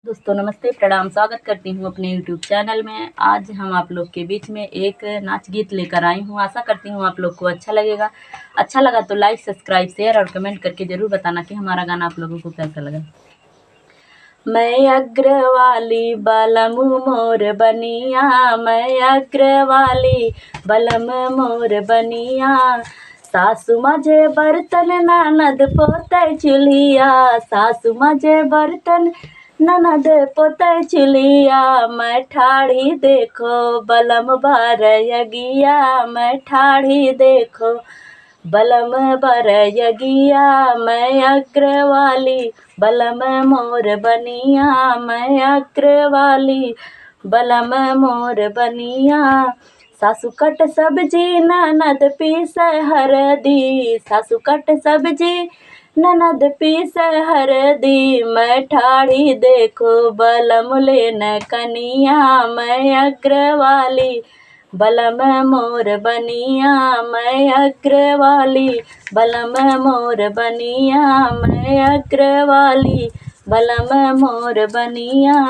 दोस्तों नमस्ते, प्रणाम, स्वागत करती हूँ अपने यूट्यूब चैनल में। आज हम आप लोग के बीच में एक नाच गीत लेकर आई हूँ। आशा करती हूँ आप लोग को अच्छा लगेगा। अच्छा लगा तो लाइक, सब्सक्राइब, शेयर और कमेंट करके ज़रूर बताना कि हमारा गाना आप लोगों को कैसा लगा। मैं अग्रवाली बलम मोर बनिया, मैं अग्रवाली बलम मोर बनिया। सासु मजे बर्तन ननद पोते चुलिया, सासु मजे बर्तन ननद पोते चुलिया। मैं ठाड़ी देखो बलम बरयगिया, मैं ठाड़ी देखो बलम बरयगिया। मैं अग्रवाली बलम मोर बनिया, मैं अग्रवाली बलम मोर बनिया। सासु कट सब्जी ननद पीस हरदी, सासु कट सब्जी ननद पीस हरदी। मैं ठाड़ी देखो बलम लेन कनिया, मैं अग्रवाली बलम मोर बनिया, मैं अग्रवाली बलम मोर बनिया, मैं अग्रवाली बलम मोर बनिया।